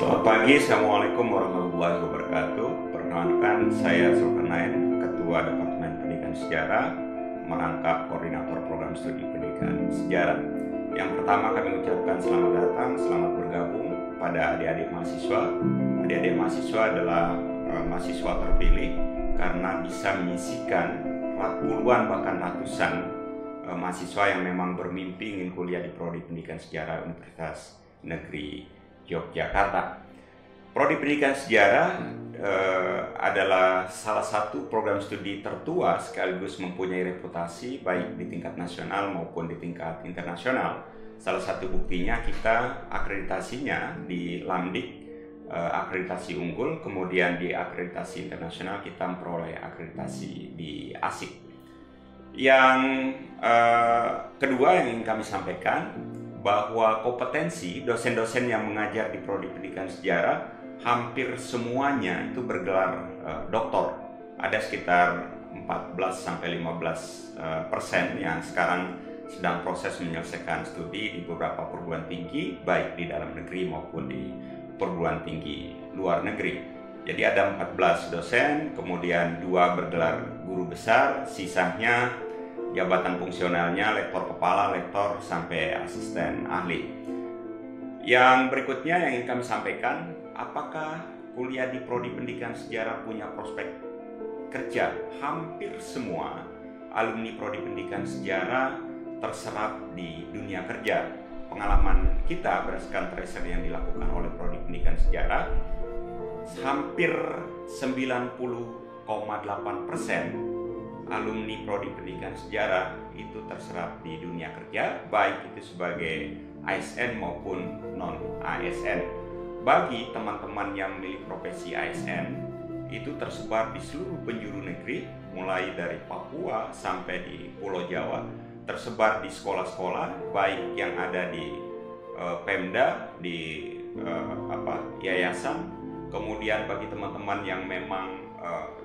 Selamat pagi, Assalamualaikum warahmatullahi wabarakatuh. Perkenalkan, saya Zulkarnain, Ketua Departemen Pendidikan Sejarah, merangkap Koordinator Program Studi Pendidikan Sejarah. Yang pertama kami ucapkan selamat datang, selamat bergabung pada adik-adik mahasiswa. Adik-adik mahasiswa adalah mahasiswa terpilih karena bisa menyisikan puluhan bahkan ratusan mahasiswa yang memang bermimpi ingin kuliah di Prodi Pendidikan Sejarah Universitas Negeri Yogyakarta. Prodi Pendidikan Sejarah adalah salah satu program studi tertua sekaligus mempunyai reputasi baik di tingkat nasional maupun di tingkat internasional. Salah satu buktinya kita akreditasinya di Lamdik, akreditasi unggul, kemudian di akreditasi internasional kita memperoleh akreditasi di ASIK. Yang kedua yang ingin kami sampaikan, bahwa kompetensi dosen-dosen yang mengajar di Prodi Pendidikan Sejarah hampir semuanya itu bergelar doktor. Ada sekitar 14-15% yang sekarang sedang proses menyelesaikan studi di beberapa perguruan tinggi, baik di dalam negeri maupun di perguruan tinggi luar negeri. Jadi ada 14 dosen, kemudian 2 bergelar guru besar, sisanya jabatan fungsionalnya lektor kepala, lektor sampai asisten ahli. Yang berikutnya yang ingin kami sampaikan, apakah kuliah di Prodi Pendidikan Sejarah punya prospek kerja? Hampir semua alumni Prodi Pendidikan Sejarah terserap di dunia kerja. Pengalaman kita berdasarkan tracer yang dilakukan oleh Prodi Pendidikan Sejarah, hampir 90,8% alumni Prodi Pendidikan Sejarah itu terserap di dunia kerja, baik itu sebagai ASN maupun non-ASN. Bagi teman-teman yang memilih profesi ASN, itu tersebar di seluruh penjuru negeri, mulai dari Papua sampai di Pulau Jawa, tersebar di sekolah-sekolah, baik yang ada di Pemda, di yayasan, kemudian bagi teman-teman yang memang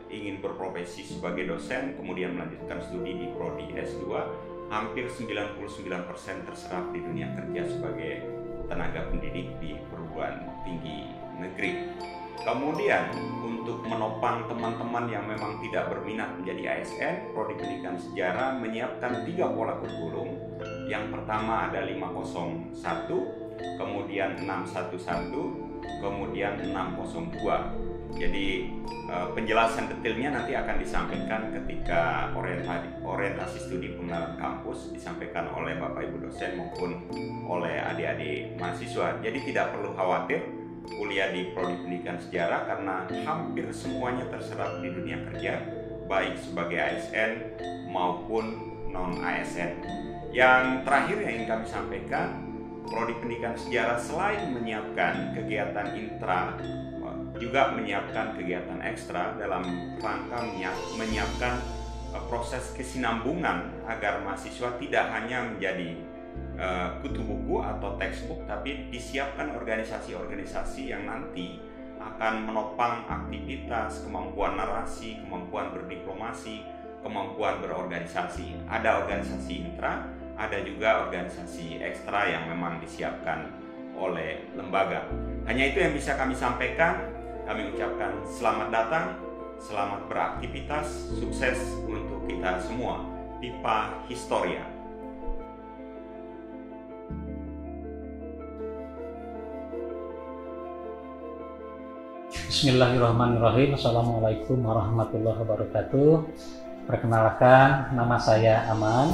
ingin berprofesi sebagai dosen, kemudian melanjutkan studi di Prodi S2, hampir 99% terserap di dunia kerja sebagai tenaga pendidik di perguruan tinggi negeri. Kemudian untuk menopang teman-teman yang memang tidak berminat menjadi ASN, Prodi Pendidikan Sejarah menyiapkan 3 pola kurikulum. Yang pertama ada 501, kemudian 611, kemudian 602. Jadi penjelasan detailnya nanti akan disampaikan ketika orientasi studi pengenalan kampus disampaikan oleh Bapak Ibu dosen maupun oleh adik-adik mahasiswa. Jadi tidak perlu khawatir kuliah di Prodi Pendidikan Sejarah karena hampir semuanya terserap di dunia kerja, baik sebagai ASN maupun non-ASN. Yang terakhir yang ingin kami sampaikan, Prodi Pendidikan Sejarah selain menyiapkan kegiatan intra, juga menyiapkan kegiatan ekstra dalam rangka menyiapkan proses kesinambungan agar mahasiswa tidak hanya menjadi kutu buku atau textbook, tapi disiapkan organisasi-organisasi yang nanti akan menopang aktivitas, kemampuan narasi, kemampuan berdiplomasi, kemampuan berorganisasi. Ada organisasi intra, ada juga organisasi ekstra yang memang disiapkan oleh lembaga. Hanya itu yang bisa kami sampaikan. Kami ucapkan selamat datang, selamat beraktivitas, sukses untuk kita semua. Pipa Historia. Bismillahirrahmanirrahim. Assalamualaikum warahmatullahi wabarakatuh. Perkenalkan, nama saya Aman.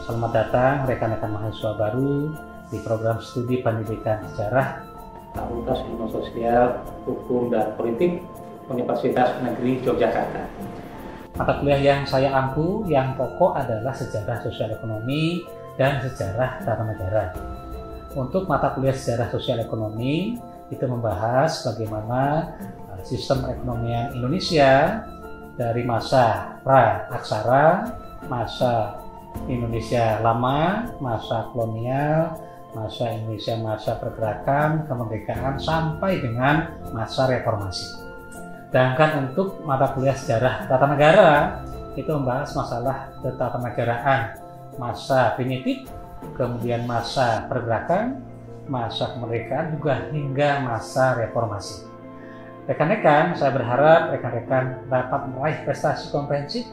Selamat datang rekan-rekan mahasiswa baru di program studi pendidikan sejarah Fakultas Ilmu Sosial, Hukum dan Politik Universitas Negeri Yogyakarta. Mata kuliah yang saya ampu yang pokok adalah sejarah sosial ekonomi dan sejarah tata negara. Untuk mata kuliah sejarah sosial ekonomi itu membahas bagaimana sistem perekonomian Indonesia dari masa pra-aksara, masa Indonesia lama, masa kolonial, masa Indonesia, masa pergerakan, kemerdekaan, sampai dengan masa reformasi. Sedangkan untuk mata kuliah sejarah tata negara itu membahas masalah ketatanegaraan masa primitif, kemudian masa pergerakan, masa kemerdekaan juga hingga masa reformasi. Rekan-rekan, saya berharap rekan-rekan dapat meraih prestasi komprehensif,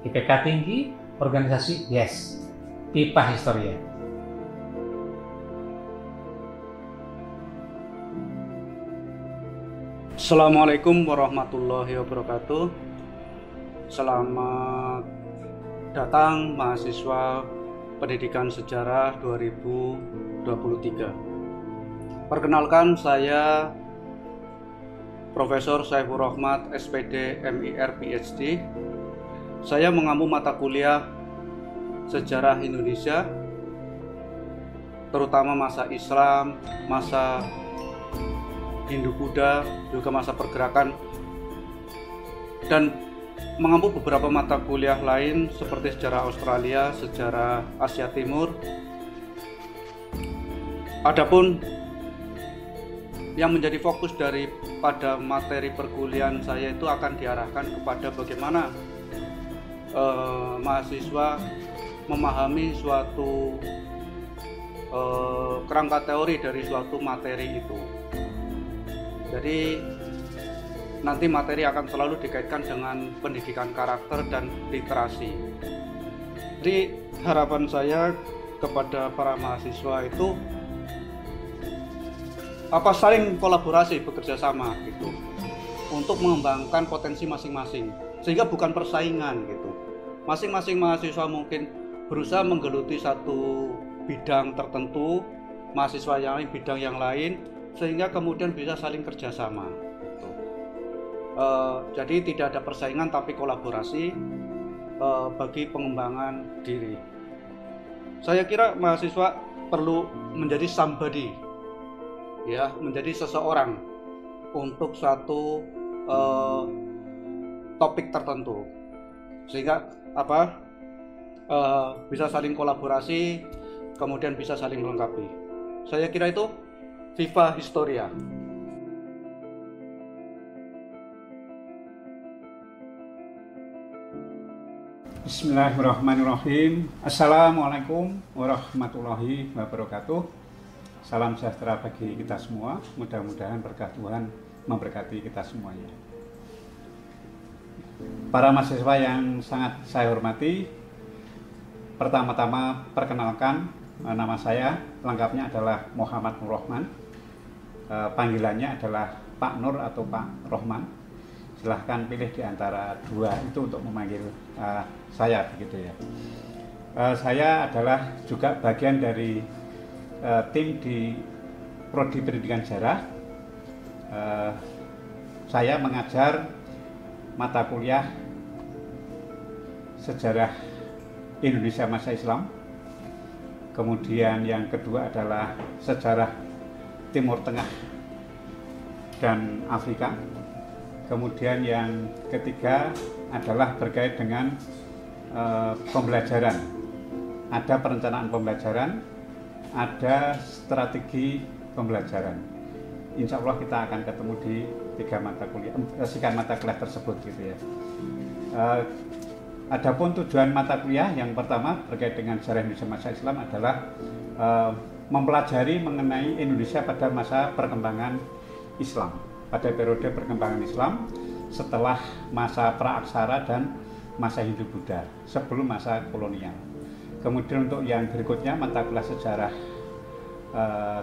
IPK tinggi, organisasi yes, pipa historia. Assalamualaikum warahmatullahi wabarakatuh. Selamat datang mahasiswa Pendidikan Sejarah 2023. Perkenalkan, saya Profesor Saiful Rohmat, SPD, MIR, PhD. Saya mengampu mata kuliah Sejarah Indonesia, terutama masa Islam, masa Hindu-Buddha, juga masa pergerakan, dan mengampu beberapa mata kuliah lain seperti sejarah Australia, sejarah Asia Timur. Adapun yang menjadi fokus daripada materi perkuliahan saya itu akan diarahkan kepada bagaimana mahasiswa memahami suatu kerangka teori dari suatu materi itu. Jadi nanti materi akan selalu dikaitkan dengan pendidikan karakter dan literasi. Jadi harapan saya kepada para mahasiswa itu saling kolaborasi, bekerja sama gitu, untuk mengembangkan potensi masing-masing, sehingga bukan persaingan gitu. Masing-masing mahasiswa mungkin berusaha menggeluti satu bidang tertentu, mahasiswa yang lain bidang yang lain, sehingga kemudian bisa saling kerjasama. Jadi tidak ada persaingan tapi kolaborasi bagi pengembangan diri. Saya kira mahasiswa perlu menjadi somebody, ya, menjadi seseorang untuk suatu topik tertentu, sehingga bisa saling kolaborasi, kemudian bisa saling melengkapi. Saya kira itu Viva Historia. Bismillahirrahmanirrahim. Assalamualaikum warahmatullahi wabarakatuh. Salam sejahtera bagi kita semua. Mudah-mudahan berkah Tuhan memberkati kita semuanya. Para mahasiswa yang sangat saya hormati, pertama-tama perkenalkan, nama saya lengkapnya adalah Muhammad Nur Rohman. Panggilannya adalah Pak Nur atau Pak Rohman. Silahkan pilih di antara dua itu untuk memanggil saya, begitu ya. Saya adalah juga bagian dari tim di Prodi Pendidikan Sejarah. Saya mengajar mata kuliah Sejarah Indonesia masa Islam. Kemudian yang kedua adalah Sejarah Timur Tengah dan Afrika. Kemudian yang ketiga adalah berkait dengan pembelajaran. Ada perencanaan pembelajaran, ada strategi pembelajaran. Insya Allah kita akan ketemu di sekian mata kuliah tersebut gitu ya. Adapun tujuan mata kuliah yang pertama berkait dengan sejarah Indonesia masa Islam adalah mempelajari mengenai Indonesia pada masa perkembangan Islam, pada periode perkembangan Islam setelah masa praaksara dan masa Hindu-Buddha, sebelum masa kolonial. Kemudian untuk yang berikutnya mata kuliah sejarah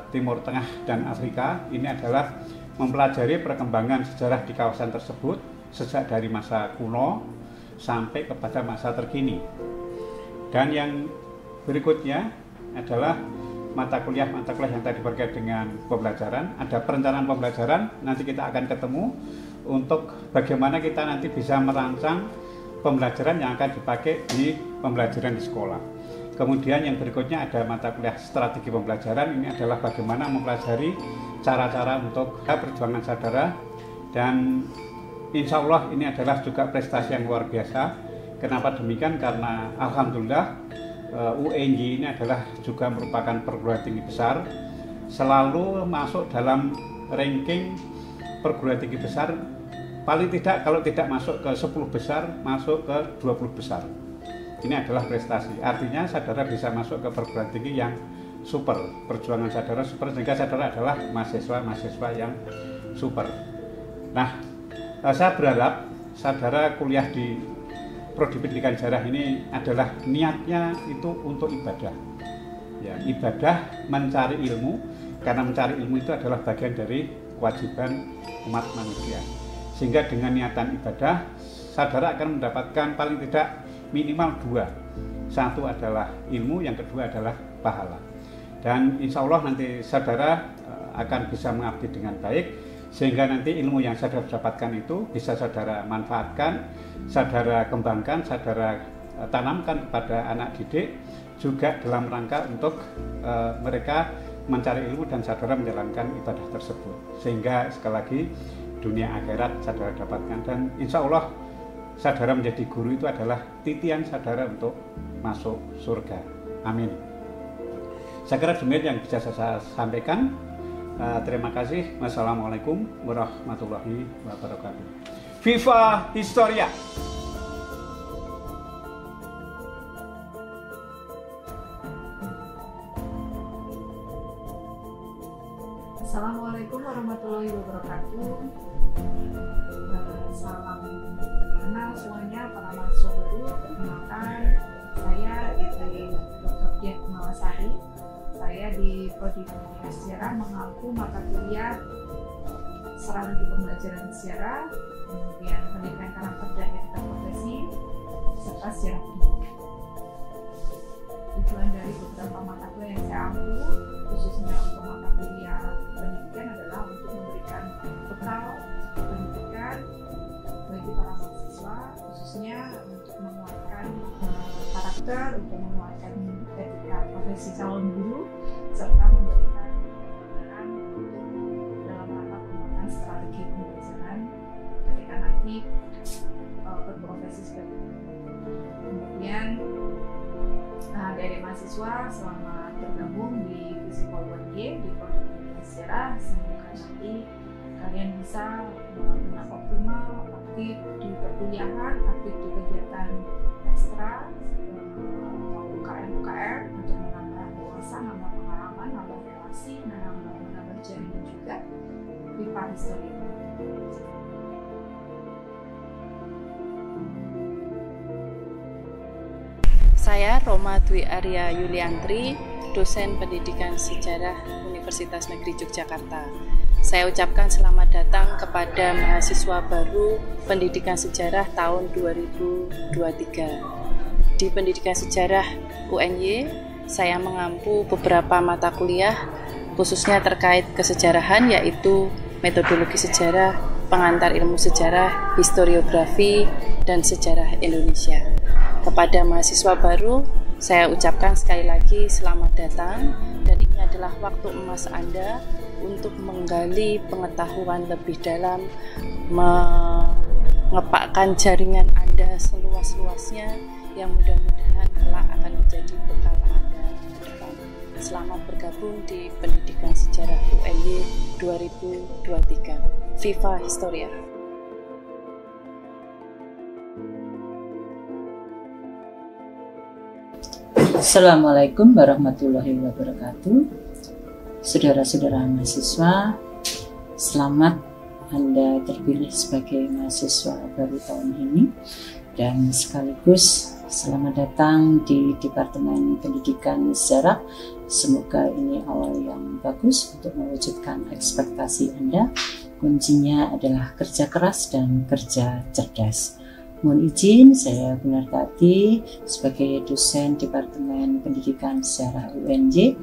Timur Tengah dan Afrika, ini adalah mempelajari perkembangan sejarah di kawasan tersebut sejak dari masa kuno sampai kepada masa terkini. Dan yang berikutnya adalah mata kuliah yang tadi berkait dengan pembelajaran. Ada perencanaan pembelajaran, nanti kita akan ketemu untuk bagaimana kita nanti bisa merancang pembelajaran yang akan dipakai di pembelajaran di sekolah. Kemudian yang berikutnya ada mata kuliah strategi pembelajaran. Ini adalah bagaimana mempelajari cara-cara untuk perjuangan saudara, dan insya Allah ini adalah juga prestasi yang luar biasa. Kenapa demikian? Karena alhamdulillah UNJ ini adalah juga merupakan perguruan tinggi besar, selalu masuk dalam ranking perguruan tinggi besar, paling tidak kalau tidak masuk ke 10 besar, masuk ke 20 besar. Ini adalah prestasi, artinya saudara bisa masuk ke perguruan tinggi yang super, perjuangan saudara super, sehingga saudara adalah mahasiswa yang super. Nah, saya berharap saudara kuliah di Prodi Pendidikan Sejarah ini adalah niatnya itu untuk ibadah. Ya, ibadah mencari ilmu, karena mencari ilmu itu adalah bagian dari kewajiban umat manusia. Sehingga dengan niatan ibadah, saudara akan mendapatkan paling tidak minimal 2. Satu adalah ilmu, yang kedua adalah pahala. Dan insya Allah nanti saudara akan bisa mengabdi dengan baik, sehingga nanti ilmu yang saudara dapatkan itu bisa saudara manfaatkan, saudara kembangkan, saudara tanamkan kepada anak didik, juga dalam rangka untuk mereka mencari ilmu dan saudara menjalankan ibadah tersebut. Sehingga sekali lagi dunia akhirat saudara dapatkan, dan insya Allah saudara menjadi guru itu adalah titian saudara untuk masuk surga. Amin. Saya kira demikian yang bisa saya sampaikan. Terima kasih. Wassalamualaikum warahmatullahi wabarakatuh. Viva Historia. Assalamualaikum warahmatullahi wabarakatuh. Salam kenal semuanya para mahasiswa baru. Perkenalkan, saya dari Dr. Diah Mawasari. Saya di Prodi Pendidikan Sejarah mengampu mata kuliah strategi pembelajaran sejarah, kemudian pendidikan karakter dan etika profesi, serta sejarah pendidikan. Tujuan dari beberapa mata kuliah yang saya ampu, khususnya untuk mata kuliah pendidikan, adalah untuk memberikan bekal pendidikan bagi para mahasiswa, khususnya untuk menguatkan karakter, untuk menguatkan etika profesi calon guru, serta memberikan gambaran dalam rangka pengembangan strategi pembelajaran ketika nanti berprofesi sebagai guru. Kemudian dari mahasiswa selama tergabung di Fisikol 1Y di Prodi Pendidikan Sejarah, semoga nanti kalian bisa benar-benar optimal, aktif di perkuliahan, aktif di kegiatan ekstra atau UKM untuk menambah wawasan, nambah pengalaman, nambah relasi, nambah jaringan juga. Viva Historia. Saya Roma Dwi Arya Yuliantri, dosen Pendidikan Sejarah Universitas Negeri Yogyakarta. Saya ucapkan selamat datang kepada mahasiswa baru Pendidikan Sejarah tahun 2023. Di Pendidikan Sejarah UNY, saya mengampu beberapa mata kuliah khususnya terkait kesejarahan, yaitu metodologi sejarah, pengantar ilmu sejarah, historiografi, dan sejarah Indonesia. Kepada mahasiswa baru, saya ucapkan sekali lagi selamat datang, dan ini adalah waktu emas Anda untuk menggali pengetahuan lebih dalam, mengepakkan jaringan Anda seluas-luasnya yang mudah-mudahan kelak akan menjadi bekal Anda ke depan. Selamat bergabung di Pendidikan Sejarah UNY 2023. Viva Historia. Assalamualaikum warahmatullahi wabarakatuh. Saudara-saudara mahasiswa, selamat Anda terpilih sebagai mahasiswa baru tahun ini, dan sekaligus selamat datang di Departemen Pendidikan Sejarah. Semoga ini awal yang bagus untuk mewujudkan ekspektasi Anda. Kuncinya adalah kerja keras dan kerja cerdas. Mohon izin, saya Gunartati sebagai dosen Departemen Pendidikan Sejarah UNJ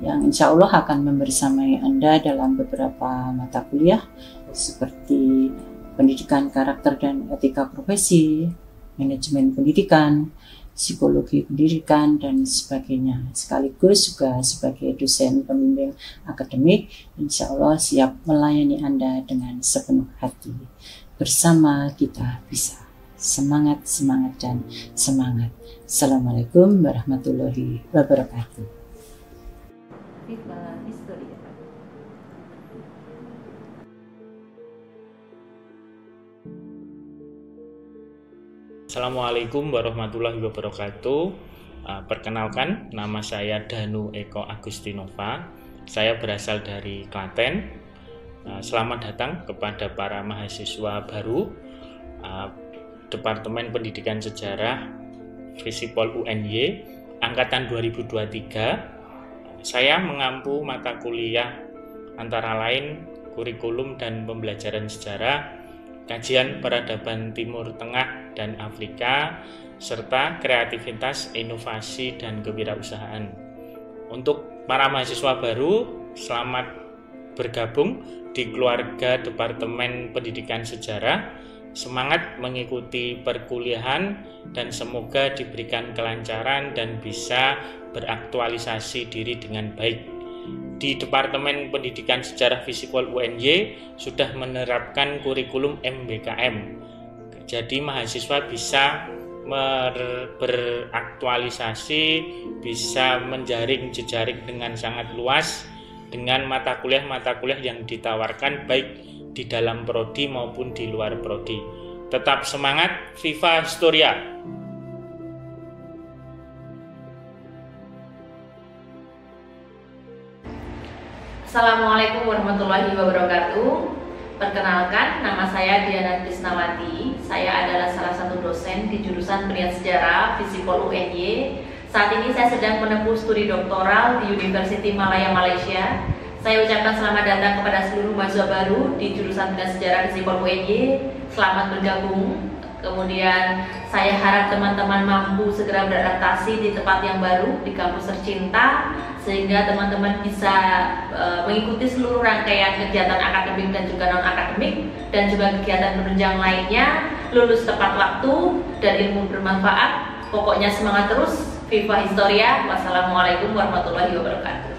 yang insya Allah akan membersamai Anda dalam beberapa mata kuliah seperti pendidikan karakter dan etika profesi, manajemen pendidikan, psikologi pendidikan, dan sebagainya. Sekaligus juga sebagai dosen pembimbing akademik, insya Allah siap melayani Anda dengan sepenuh hati. Bersama kita bisa. Semangat, semangat, dan semangat. Assalamualaikum warahmatullahi wabarakatuh. Viva Historia. Assalamualaikum warahmatullahi wabarakatuh. Perkenalkan, nama saya Danu Eko Agustinova. Saya berasal dari Klaten. Selamat datang kepada para mahasiswa baru Departemen Pendidikan Sejarah Visipol UNY angkatan 2023. Saya mengampu mata kuliah antara lain kurikulum dan pembelajaran sejarah, kajian peradaban Timur Tengah dan Afrika, serta kreativitas, inovasi, dan kewirausahaan. Untuk para mahasiswa baru, selamat bergabung di keluarga Departemen Pendidikan Sejarah. Semangat mengikuti perkuliahan dan semoga diberikan kelancaran dan bisa beraktualisasi diri dengan baik. Di Departemen Pendidikan Sejarah Visipol UNY sudah menerapkan kurikulum MBKM. Jadi mahasiswa bisa beraktualisasi, bisa menjaring jejaring dengan sangat luas dengan mata kuliah yang ditawarkan baik di dalam prodi maupun di luar prodi. Tetap semangat, Viva Historia! Assalamualaikum warahmatullahi wabarakatuh. Perkenalkan, nama saya Diana Krisnawati. Saya adalah salah satu dosen di jurusan Pendidikan Sejarah Visipol UNY. Saat ini saya sedang menempuh studi doktoral di University Malaya, Malaysia. Saya ucapkan selamat datang kepada seluruh mahasiswa baru di jurusan Pendidikan Sejarah Visipol UNY. Selamat bergabung. Kemudian saya harap teman-teman mampu segera beradaptasi di tempat yang baru, di kampus tercinta, sehingga teman-teman bisa mengikuti seluruh rangkaian kegiatan akademik dan juga non-akademik, dan juga kegiatan penunjang lainnya, lulus tepat waktu dan ilmu bermanfaat. Pokoknya semangat terus, Viva Historia. Wassalamualaikum warahmatullahi wabarakatuh.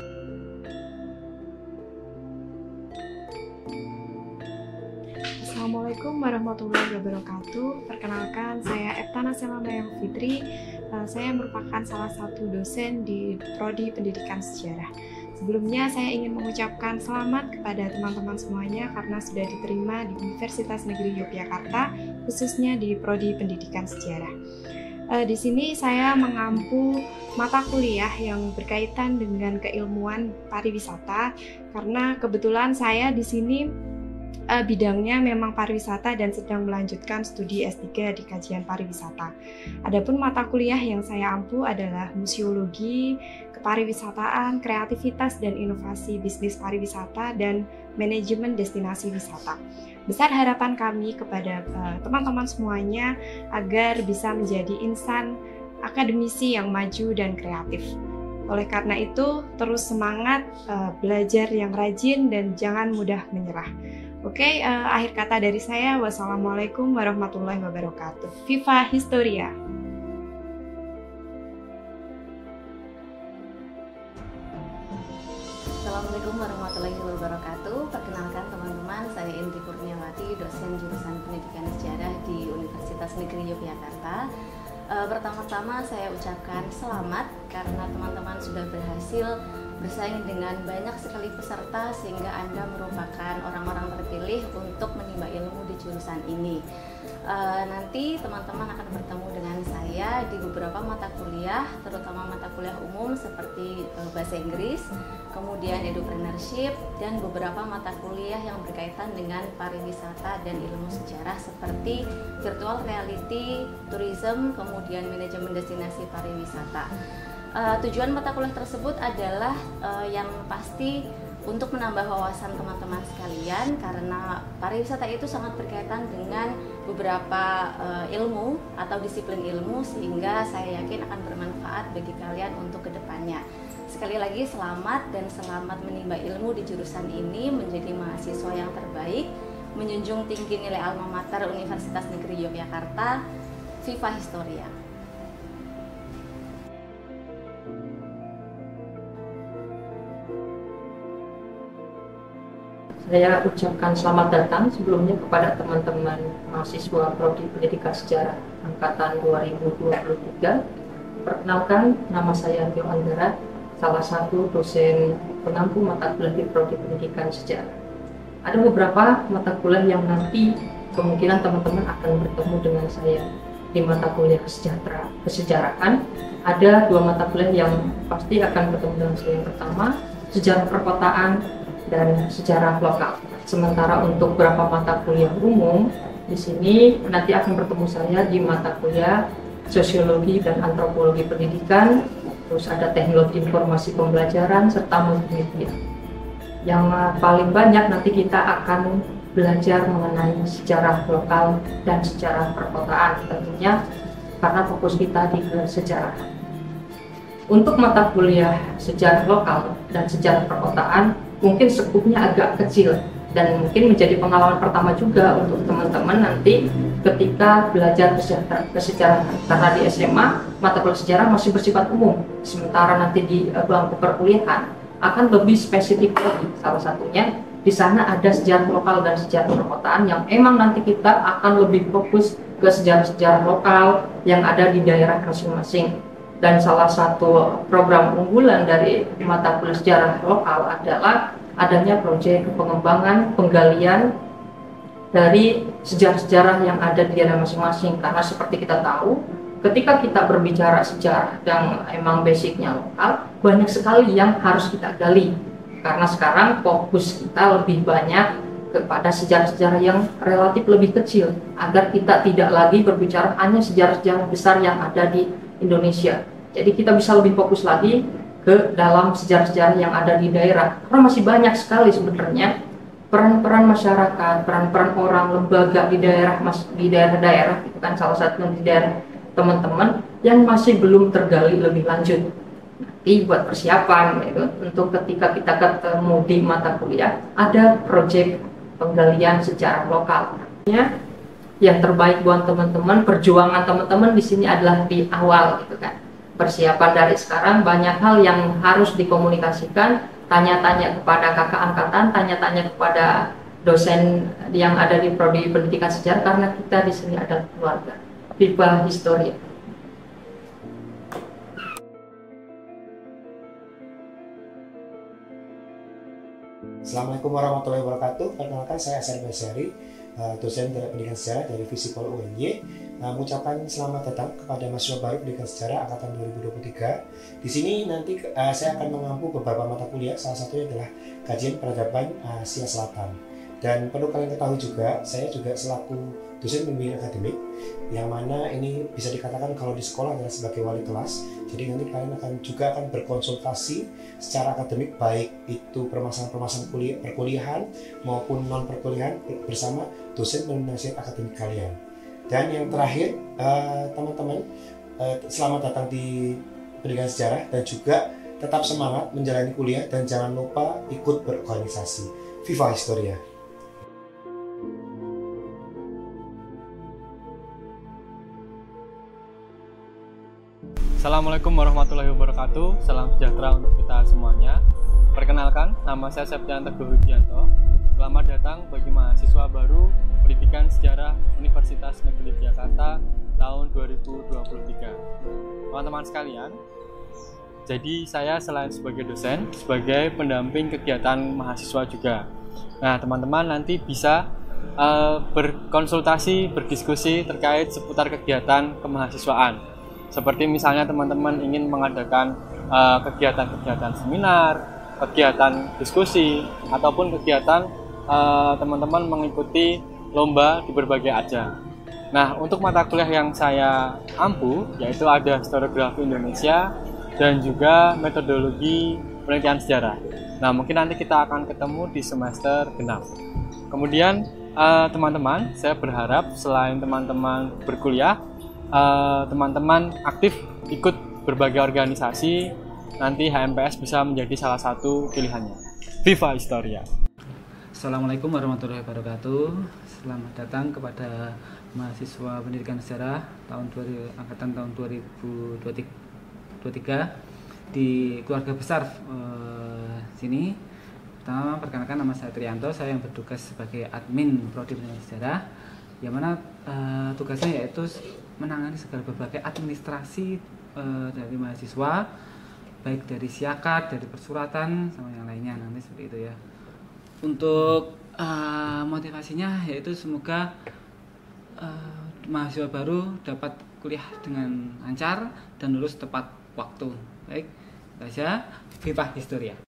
Assalamualaikum warahmatullahi wabarakatuh. Perkenalkan, saya Eptana Selambayang Fitri. Saya merupakan salah satu dosen di Prodi Pendidikan Sejarah. Sebelumnya saya ingin mengucapkan selamat kepada teman-teman semuanya karena sudah diterima di Universitas Negeri Yogyakarta, khususnya di Prodi Pendidikan Sejarah. Di sini saya mengampu mata kuliah yang berkaitan dengan keilmuan pariwisata karena kebetulan saya di sini bidangnya memang pariwisata dan sedang melanjutkan studi S3 di kajian pariwisata. Adapun mata kuliah yang saya ampu adalah museologi, kepariwisataan, kreativitas dan inovasi bisnis pariwisata, dan manajemen destinasi wisata. Besar harapan kami kepada teman-teman semuanya agar bisa menjadi insan akademisi yang maju dan kreatif. Oleh karena itu, terus semangat, belajar yang rajin dan jangan mudah menyerah. Oke, akhir kata dari saya, wassalamualaikum warahmatullahi wabarakatuh. Viva Historia! Assalamualaikum warahmatullahi wabarakatuh. Perkenalkan teman-teman, saya Indri Kurniawati, dosen jurusan Pendidikan Sejarah di Universitas Negeri Yogyakarta. Pertama-tama saya ucapkan selamat karena teman-teman sudah berhasil bersaing dengan banyak sekali peserta sehingga Anda merupakan orang-orang terpilih untuk menimba ilmu di jurusan ini. Nanti teman-teman akan bertemu dengan saya di beberapa mata kuliah, terutama mata kuliah umum seperti bahasa Inggris, kemudian entrepreneurship, dan beberapa mata kuliah yang berkaitan dengan pariwisata dan ilmu sejarah seperti virtual reality, tourism, kemudian manajemen destinasi pariwisata. Tujuan mata kuliah tersebut adalah yang pasti untuk menambah wawasan teman-teman sekalian karena pariwisata itu sangat berkaitan dengan beberapa ilmu atau disiplin ilmu sehingga saya yakin akan bermanfaat bagi kalian untuk kedepannya. Sekali lagi selamat dan selamat menimba ilmu di jurusan ini, menjadi mahasiswa yang terbaik, menjunjung tinggi nilai alma mater Universitas Negeri Yogyakarta. Viva Historia! Saya ucapkan selamat datang sebelumnya kepada teman-teman mahasiswa Prodi Pendidikan Sejarah Angkatan 2023. Perkenalkan, nama saya Tio Anggara, salah satu dosen pengampu mata kuliah di Prodi Pendidikan Sejarah. Ada beberapa mata kuliah yang nanti kemungkinan teman-teman akan bertemu dengan saya di mata kuliah kesejahteraan, ada 2 mata kuliah yang pasti akan bertemu dengan saya. Yang pertama, sejarah perkotaan dan sejarah lokal. Sementara untuk beberapa mata kuliah umum, di sini nanti akan bertemu saya di mata kuliah sosiologi dan antropologi pendidikan, terus ada teknologi informasi pembelajaran, serta multimedia. Yang paling banyak nanti kita akan belajar mengenai sejarah lokal dan sejarah perkotaan, tentunya karena fokus kita di kesejarahan. Untuk mata kuliah sejarah lokal dan sejarah perkotaan, mungkin skupnya agak kecil dan mungkin menjadi pengalaman pertama juga untuk teman-teman nanti ketika belajar kesejarahan. Karena di SMA mata kuliah sejarah masih bersifat umum, sementara nanti di bangku perkuliahan akan lebih spesifik lagi. Salah satunya di sana ada sejarah lokal dan sejarah perkotaan yang emang nanti kita akan lebih fokus ke sejarah-sejarah lokal yang ada di daerah masing-masing. Dan salah satu program unggulan dari mata kuliah sejarah lokal adalah adanya proyek pengembangan penggalian dari sejarah-sejarah yang ada di daerah masing-masing. Karena seperti kita tahu, ketika kita berbicara sejarah yang emang basicnya lokal, banyak sekali yang harus kita gali. Karena sekarang fokus kita lebih banyak kepada sejarah-sejarah yang relatif lebih kecil, agar kita tidak lagi berbicara hanya sejarah-sejarah besar yang ada di Indonesia. Jadi kita bisa lebih fokus lagi ke dalam sejarah-sejarah yang ada di daerah. Karena masih banyak sekali sebenarnya peran-peran masyarakat, peran-peran orang, lembaga di daerah-daerah, itu kan salah satu di daerah teman-teman yang masih belum tergali lebih lanjut. Nanti buat persiapan gitu, untuk ketika kita ketemu di mata kuliah ada proyek penggalian sejarah lokal. Yang terbaik buat teman-teman, perjuangan teman-teman di sini adalah di awal gitu kan. Persiapan dari sekarang banyak hal yang harus dikomunikasikan, tanya-tanya kepada kakak angkatan, tanya-tanya kepada dosen yang ada di prodi pendidikan sejarah, karena kita di sini adalah keluarga. Viva Historia. Assalamualaikum warahmatullahi wabarakatuh. Perkenalkan, saya Asar Basari, dosen pendidikan sejarah dari Fisikol UNY. Mengucapkan selamat datang kepada mahasiswa baru pendidikan sejarah angkatan 2023. Di sini nanti saya akan mengampu beberapa mata kuliah, salah satunya adalah kajian peradaban Asia Selatan. Dan perlu kalian ketahui juga, saya juga selaku dosen pembimbing akademik, yang mana ini bisa dikatakan kalau di sekolah adalah sebagai wali kelas. Jadi nanti kalian akan berkonsultasi secara akademik, baik itu permasalahan-permasalahan perkuliahan maupun non perkuliahan bersama dosen penasihat akademik kalian. Dan yang terakhir, teman-teman, selamat datang di pendidikan sejarah dan juga tetap semangat menjalani kuliah dan jangan lupa ikut berorganisasi. Viva Historia. Assalamualaikum warahmatullahi wabarakatuh. Salam sejahtera untuk kita semuanya. Perkenalkan, nama saya Septian Teguh Widianto. Selamat datang bagi mahasiswa baru Pendidikan Sejarah Universitas Negeri Yogyakarta tahun 2023. Teman-teman sekalian, jadi saya selain sebagai dosen, sebagai pendamping kegiatan mahasiswa juga. Nah, teman-teman nanti bisa berkonsultasi, berdiskusi terkait seputar kegiatan kemahasiswaan. Seperti misalnya teman-teman ingin mengadakan kegiatan-kegiatan seminar, kegiatan diskusi, ataupun kegiatan teman-teman mengikuti lomba di berbagai ajang. Nah, untuk mata kuliah yang saya ampu, yaitu ada historiografi Indonesia dan juga metodologi penelitian sejarah. Nah, mungkin nanti kita akan ketemu di semester genap. Kemudian teman-teman, saya berharap selain teman-teman berkuliah, teman-teman aktif ikut berbagai organisasi, nanti HMPS bisa menjadi salah satu pilihannya. Viva Historia. Assalamualaikum warahmatullahi wabarakatuh. Selamat datang kepada mahasiswa pendidikan sejarah angkatan tahun 2023 di keluarga besar sini. Pertama, perkenalkan, nama saya Trianto, saya yang bertugas sebagai admin prodi pendidikan sejarah, yang mana tugasnya yaitu menangani segala berbagai administrasi dari mahasiswa, baik dari siakat, dari persuratan, sama yang lainnya nanti seperti itu ya. Untuk motivasinya yaitu semoga mahasiswa baru dapat kuliah dengan lancar dan lulus tepat waktu. Baik, itu saja. Viva Historia.